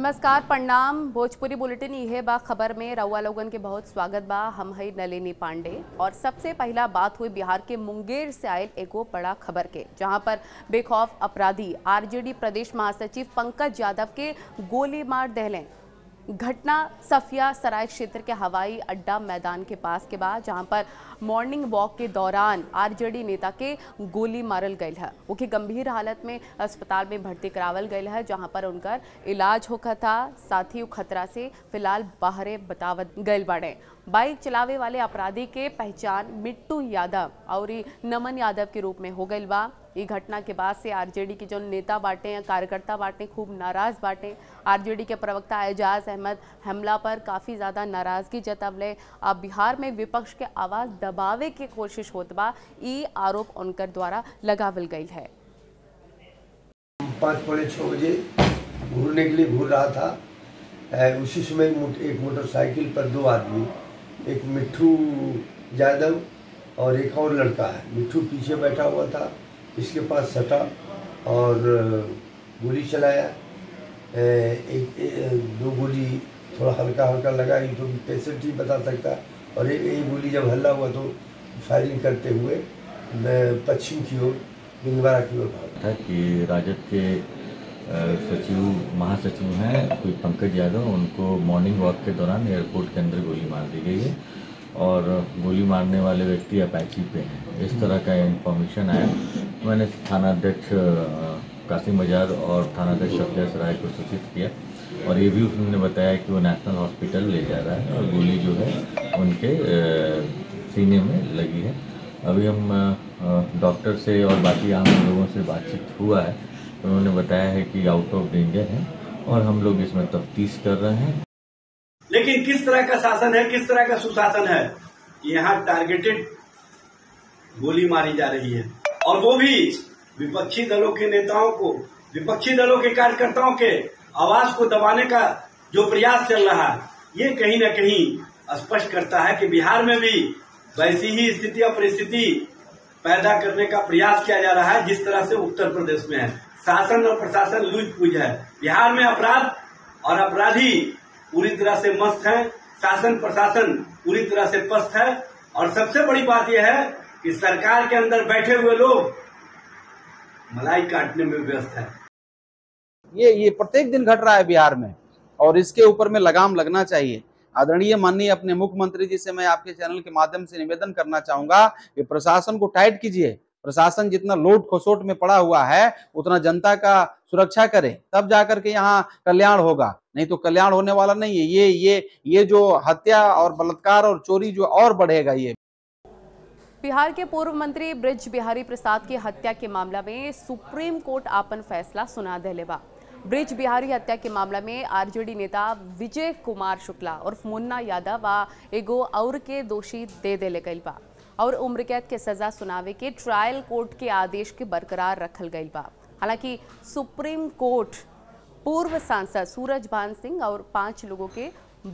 नमस्कार, प्रणाम। भोजपुरी बुलेटिन इहे बा खबर में रउआ लोगन के बहुत स्वागत बा। हम हई नलिनी पांडे और सबसे पहला बात हुई बिहार के मुंगेर से आयल एगो बड़ा खबर के, जहां पर बेखौफ अपराधी आरजेडी प्रदेश महासचिव पंकज यादव के गोली मार देले। घटना सफिया सराय क्षेत्र के हवाई अड्डा मैदान के पास के बाद, जहां पर मॉर्निंग वॉक के दौरान आरजेडी नेता के गोली मारल गई है। वो की गंभीर हालत में अस्पताल में भर्ती करावल गई है, जहां पर उनकर इलाज होगा था। साथ ही खतरा से फिलहाल बाहरे बतावत गए बाड़े। बाइक चलावे वाले अपराधी के पहचान मिट्टू यादव और नमन यादव के रूप में हो गई बा। ये घटना के बाद से आरजेडी के जो नेता बाटे या कार्यकर्ता बाटे खूब नाराज बाटे। आरजेडी के प्रवक्ता एजाज अहमद हमला पर काफी ज्यादा नाराजगी जतावले। अब बिहार में विपक्ष के आवाज दबावे की कोशिश होत बा, ये आरोप उनकर द्वारा लगावल गई है। 5-6 बजे घूरने के लिए घूर रहा था। उसी समय एक मोटरसाइकिल पर 2 आदमी, एक मिट्टू यादव और एक और लड़का है। मिट्टू पीछे बैठा हुआ था, इसके पास सटा और गोली चलाया। 2 गोली थोड़ा हल्का हल्का लगा, ये तो पेशेंट ही बता सकता। और एक गोली जब हल्ला हुआ तो फायरिंग करते हुए पश्चिम की ओर बिंदवाड़ा की ओर भागा। कि राजद के महासचिव हैं कोई पंकज यादव, उनको मॉर्निंग वॉक के दौरान एयरपोर्ट के अंदर गोली मार दी गई है और गोली मारने वाले व्यक्ति अपाची पे हैं। इस तरह का इंफॉर्मेशन आया। मैंने थानाध्यक्ष कासिम बाजार और थानाध्यक्ष सफिया सराय को सूचित किया और ये भी उन्होंने बताया कि वो नेशनल हॉस्पिटल ले जा रहा है और गोली जो है उनके सीने में लगी है। अभी हम डॉक्टर से और बाकी आम लोगों से बातचीत हुआ है, उन्होंने बताया है कि आउट ऑफ डेंजर है और हम लोग इसमें तफ्तीश कर रहे हैं। लेकिन किस तरह का शासन है, किस तरह का सुशासन है, यहाँ टारगेटेड गोली मारी जा रही है और वो भी विपक्षी दलों के नेताओं को, विपक्षी दलों के कार्यकर्ताओं के आवाज को दबाने का जो प्रयास चल रहा है, ये कहीं न कहीं स्पष्ट करता है कि बिहार में भी वैसी ही स्थिति और परिस्थिति पैदा करने का प्रयास किया जा रहा है जिस तरह से उत्तर प्रदेश में है। शासन और प्रशासन लूट-पूज है। बिहार में अपराध और अपराधी पूरी तरह से मस्त है, शासन प्रशासन पूरी तरह से पस्त है और सबसे बड़ी बात यह है कि सरकार के अंदर बैठे हुए लोग मलाई काटने में व्यस्त है। ये प्रत्येक दिन घट रहा है बिहार में और इसके ऊपर में लगाम लगना चाहिए। आदरणीय माननीय अपने मुख्यमंत्री जी से मैं आपके चैनल के माध्यम से निवेदन करना चाहूंगा कि प्रशासन को टाइट कीजिए। प्रशासन जितना लोट खसोट में पड़ा हुआ है उतना जनता का सुरक्षा करे, तब जाकर के यहाँ कल्याण होगा, नहीं तो कल्याण होने वाला नहीं है। ये जो हत्या और बलात्कार और चोरी जो और बढ़ेगा। ये बिहार के पूर्व मंत्री ब्रिज बिहारी प्रसाद की हत्या के मामला में सुप्रीम कोर्ट आपन फैसला सुना देले बा। ब्रिज बिहारी हत्या के मामला में आरजेडी नेता विजय कुमार शुक्ला और मुन्ना यादव एगो और के दोषी दे देले गई बा और उम्र कैद के सजा सुनावे के ट्रायल कोर्ट के आदेश के बरकरार रखल गई बा। हालांकि सुप्रीम कोर्ट पूर्व सांसद सूरजभान सिंह और 5 लोगों के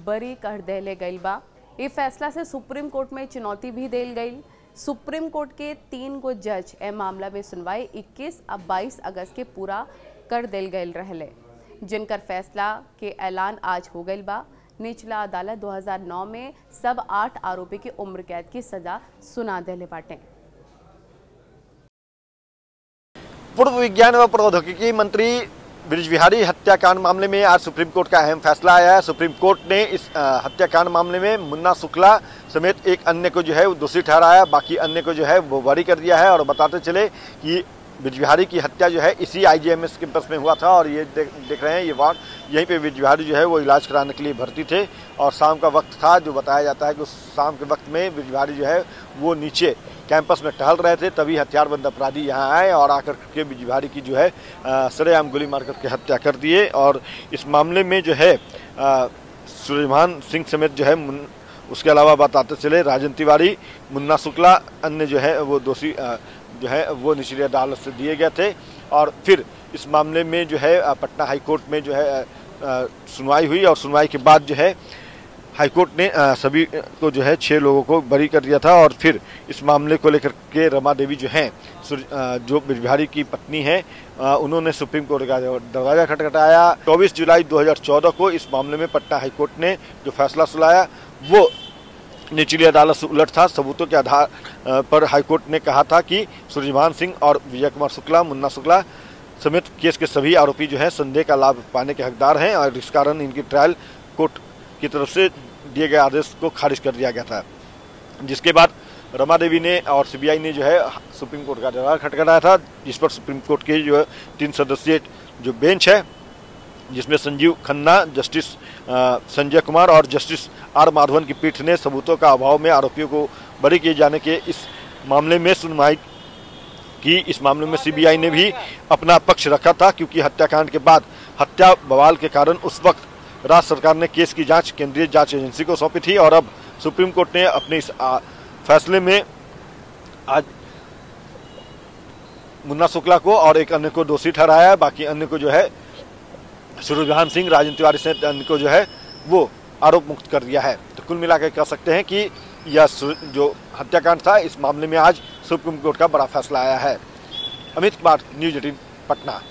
बरी कर देले गई बा। ये फैसला से सुप्रीम कोर्ट में चुनौती भी देल गई। सुप्रीम कोर्ट के 3 गो जज ए मामला में सुनवाई 21 और 22 अगस्त के पूरा कर देल गए रहले, जिनकर फैसला के ऐलान आज हो गई बा। निचला अदालत 2009 में सब 8 आरोपी की उम्र कैद की सजा सुना देले बाटे। पूर्व विज्ञान व प्रौद्योगिकी मंत्री ब्रिज बिहारी हत्याकांड मामले में आज सुप्रीम कोर्ट का अहम फैसला आया है। सुप्रीम कोर्ट ने इस हत्याकांड मामले में मुन्ना शुक्ला समेत एक अन्य को जो है वो दोषी ठहराया, बाकी अन्य को जो है वो बरी कर दिया है। और बताते चले कि ब्रिज बिहारी की हत्या जो है इसी आईजीएमएस कैंपस में हुआ था और ये देख रहे हैं ये वार्ड, यहीं पे ब्रिज बिहारी जो है वो इलाज कराने के लिए भर्ती थे और शाम का वक्त था। जो बताया जाता है कि उस शाम के वक्त में ब्रिज बिहारी जो है वो नीचे कैंपस में टहल रहे थे, तभी हथियारबंद अपराधी यहाँ आए और आकर के ब्रिज बिहारी की जो है सरेआम गोली मार करके हत्या कर दिए। और इस मामले में जो है सूरजभान सिंह समेत जो है उसके अलावा बताते चले राजन तिवारी, मुन्ना शुक्ला, अन्य जो है वो दोषी जो है वो निचली अदालत से दिए गए थे। और फिर इस मामले में जो है पटना हाई कोर्ट में जो है सुनवाई हुई और सुनवाई के बाद जो है हाईकोर्ट ने सभी को जो है 6 लोगों को बरी कर दिया था और फिर इस मामले को लेकर के रमा देवी जो हैं जो ब्रिज बिहारी की पत्नी है उन्होंने सुप्रीम कोर्ट का दरवाजा खटखटाया। 24 जुलाई 2014 को इस मामले में पटना हाईकोर्ट ने जो फैसला सुनाया वो निचली अदालत से उलट था। सबूतों के आधार पर हाईकोर्ट ने कहा था कि सूर्यभान सिंह और विजय कुमार शुक्ला, मुन्ना शुक्ला समेत केस के सभी आरोपी जो हैं संदेह का लाभ पाने के हकदार हैं और इस कारण इनकी ट्रायल कोर्ट की तरफ से दिए गए आदेश को खारिज कर दिया गया था। जिसके बाद रमा देवी ने और सीबीआई ने जो है सुप्रीम कोर्ट का दरवाजा खटखटाया था, जिस पर सुप्रीम कोर्ट के जो 3 सदस्यीय जो बेंच है जिसमें संजीव खन्ना, जस्टिस संजय कुमार और जस्टिस आर माधवन की पीठ ने सबूतों का अभाव में आरोपियों को बरी किए जाने के इस मामले में सुनवाई की। इस मामले में सीबीआई ने भी अपना पक्ष रखा था क्योंकि हत्याकांड के बाद हत्या बवाल के कारण उस वक्त राज्य सरकार ने केस की जांच केंद्रीय जांच एजेंसी को सौंपी थी और अब सुप्रीम कोर्ट ने अपने इस फैसले में आज मुन्ना शुक्ला को और एक अन्य को दोषी ठहराया है। बाकी अन्य को जो है सूर्यभान सिंह, राजेंद्र तिवारी से अन्य को जो है वो आरोप मुक्त कर दिया है। तो कुल मिलाकर कह सकते हैं कि यह जो हत्याकांड था इस मामले में आज सुप्रीम कोर्ट का बड़ा फैसला आया है। अमित कुमार, न्यूज 18 पटना।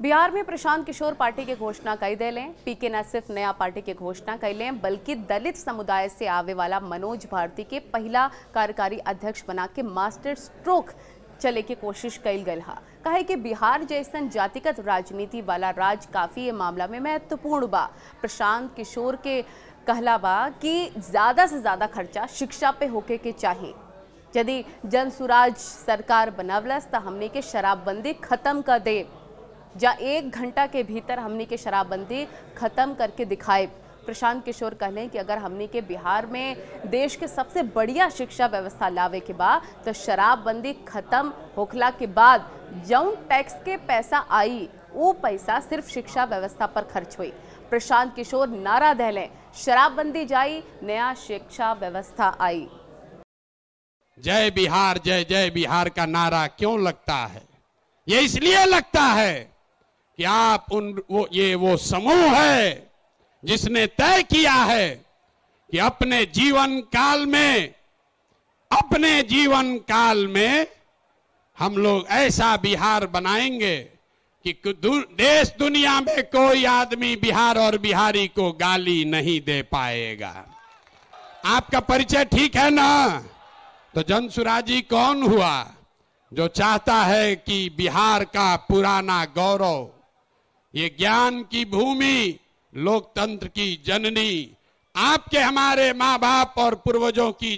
बिहार में प्रशांत किशोर पार्टी के घोषणा कई देलें। पीके न सिर्फ नया पार्टी के घोषणा कैलें बल्कि दलित समुदाय से आवे वाला मनोज भारती के पहला कार्यकारी अध्यक्ष बना के मास्टर स्ट्रोक चले के कोशिश कैल गई हा। कहे कि बिहार जैसन जातिगत राजनीति वाला राज काफी ये मामला में महत्वपूर्ण बा। प्रशांत किशोर के कहला बा कि ज्यादा से ज्यादा खर्चा शिक्षा पे होके के चाहिए। यदि जनसुराज सरकार बनवलस तो हमने के शराबबंदी खत्म कर दे, जा 1 घंटा के भीतर हमने के शराबबंदी खत्म करके दिखाए। प्रशांत किशोर कहलें कि अगर हमने के बिहार में देश के सबसे बढ़िया शिक्षा व्यवस्था लावे के बाद तो शराबबंदी खत्म होखला के बाद जौन टैक्स के पैसा आई वो पैसा सिर्फ शिक्षा व्यवस्था पर खर्च हुई। प्रशांत किशोर नारा दहलें, शराबबंदी जाई, नया शिक्षा व्यवस्था आई। जय बिहार, जय जय बिहार का नारा क्यों लगता है? ये इसलिए लगता है कि आप वो समूह है जिसने तय किया है कि अपने जीवन काल में हम लोग ऐसा बिहार बनाएंगे कि देश दुनिया में कोई आदमी बिहार और बिहारी को गाली नहीं दे पाएगा। आपका परिचय ठीक है ना? तो जनसुराजी कौन हुआ जो चाहता है कि बिहार का पुराना गौरव, ये ज्ञान की भूमि, लोकतंत्र की जननी, आपके हमारे माँ बाप और पूर्वजों की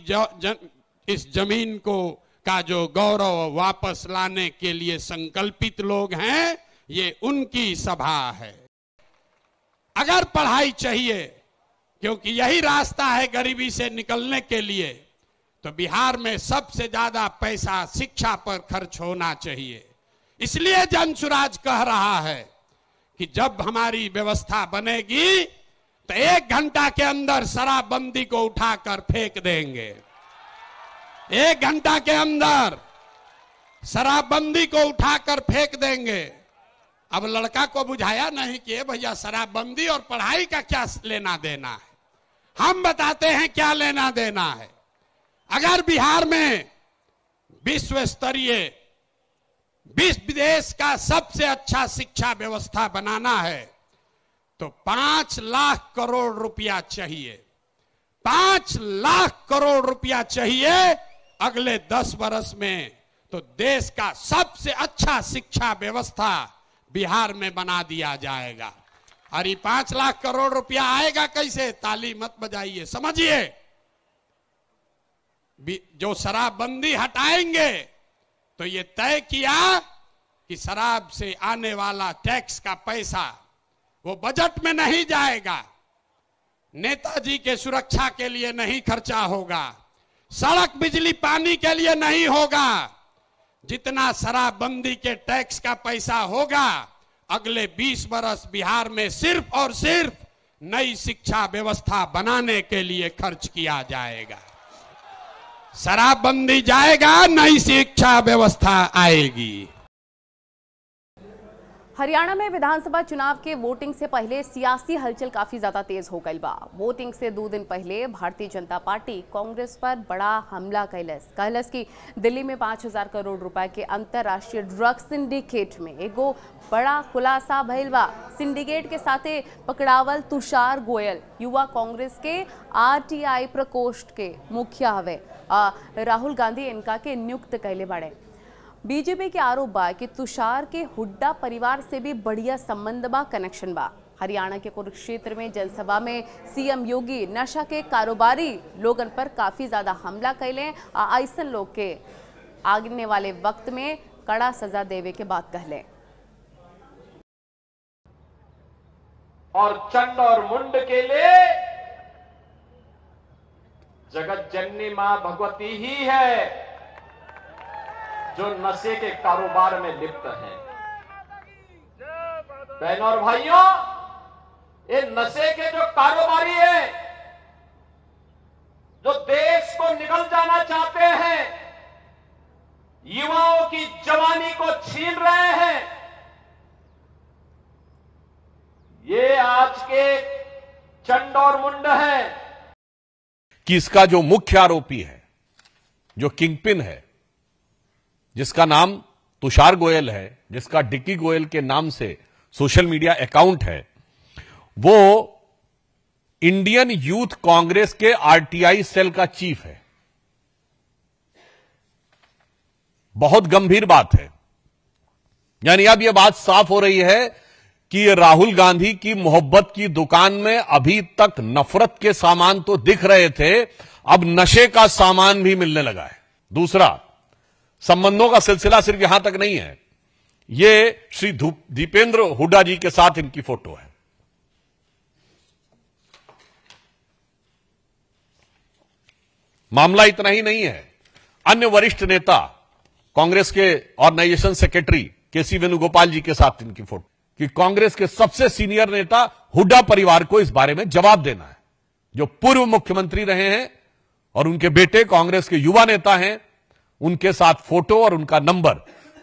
इस जमीन को का जो गौरव वापस लाने के लिए संकल्पित लोग हैं, ये उनकी सभा है। अगर पढ़ाई चाहिए, क्योंकि यही रास्ता है गरीबी से निकलने के लिए, तो बिहार में सबसे ज्यादा पैसा शिक्षा पर खर्च होना चाहिए। इसलिए जनसुराज कह रहा है कि जब हमारी व्यवस्था बनेगी तो 1 घंटा के अंदर शराबबंदी को उठाकर फेंक देंगे। 1 घंटा के अंदर शराबबंदी को उठाकर फेंक देंगे। अब लड़का को बुझाया नहीं कि भैया शराबबंदी और पढ़ाई का क्या लेना देना है। हम बताते हैं क्या लेना देना है। अगर बिहार में विश्व स्तरीय देश का सबसे अच्छा शिक्षा व्यवस्था बनाना है तो 5 लाख करोड़ रुपया चाहिए। 5 लाख करोड़ रुपया चाहिए अगले 10 वर्ष में, तो देश का सबसे अच्छा शिक्षा व्यवस्था बिहार में बना दिया जाएगा। और ये 5 लाख करोड़ रुपया आएगा कैसे? ताली मत बजाइए, समझिए। जो शराबबंदी हटाएंगे तो ये तय किया कि शराब से आने वाला टैक्स का पैसा वो बजट में नहीं जाएगा, नेताजी के सुरक्षा के लिए नहीं खर्चा होगा, सड़क बिजली पानी के लिए नहीं होगा। जितना शराबबंदी के टैक्स का पैसा होगा अगले 20 वर्ष बिहार में सिर्फ और सिर्फ नई शिक्षा व्यवस्था बनाने के लिए खर्च किया जाएगा। शराबबंदी जाएगा, नई शिक्षा व्यवस्था आएगी। हरियाणा में विधानसभा चुनाव के वोटिंग से पहले सियासी हलचल काफी ज्यादा तेज हो गई बा। वोटिंग से 2 दिन पहले भारतीय जनता पार्टी कांग्रेस पर बड़ा हमला कहलस की दिल्ली में 5,000 करोड़ रुपए के अंतरराष्ट्रीय ड्रग सिंडिकेट में एगो बड़ा खुलासा भइल बा। सिंडिकेट के साथे पकड़ावल तुषार गोयल युवा कांग्रेस के RTI प्रकोष्ठ के मुखिया हवे। राहुल गांधी इनका के नियुक्त कैले बाड़े। बीजेपी के आरोप बा कि तुषार के हुड्डा परिवार से भी बढ़िया संबंध बा, कनेक्शन बा। हरियाणा के कुरुक्षेत्र में जनसभा में सीएम योगी नशा के कारोबारी लोगन पर काफी ज्यादा हमला कैले। ऐसन लोग के आगने वाले वक्त में कड़ा सजा देवे के बात कहले। और चंड और मुंड के लिए जगत जननी मां भगवती ही है जो नशे के कारोबार में लिप्त हैं। बहनों और भाइयों, ये नशे के जो कारोबारी हैं, जो देश को निगल जाना चाहते हैं, युवाओं की जवानी को छीन रहे हैं, ये आज के चंड और मुंड हैं। कि इसका जो मुख्य आरोपी है, जो किंगपिन है, जिसका नाम तुषार गोयल है, जिसका डिक्की गोयल के नाम से सोशल मीडिया अकाउंट है, वो इंडियन यूथ कांग्रेस के RTI सेल का चीफ है। बहुत गंभीर बात है। यानी अब यह बात साफ हो रही है कि राहुल गांधी की मोहब्बत की दुकान में अभी तक नफरत के सामान तो दिख रहे थे, अब नशे का सामान भी मिलने लगा है। दूसरा, संबंधों का सिलसिला सिर्फ यहां तक नहीं है। ये श्री दीपेंद्र हुड्डा जी के साथ इनकी फोटो है। मामला इतना ही नहीं है, अन्य वरिष्ठ नेता कांग्रेस के ऑर्गेनाइजेशन सेक्रेटरी KC वेणुगोपाल जी के साथ इनकी फोटो, कि कांग्रेस के सबसे सीनियर नेता हुड्डा परिवार को इस बारे में जवाब देना है। जो पूर्व मुख्यमंत्री रहे हैं और उनके बेटे कांग्रेस के युवा नेता हैं, उनके साथ फोटो और उनका नंबर।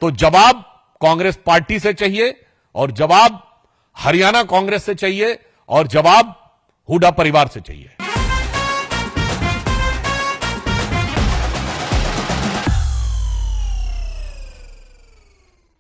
तो जवाब कांग्रेस पार्टी से चाहिए, और जवाब हरियाणा कांग्रेस से चाहिए, और जवाब हुड्डा परिवार से चाहिए।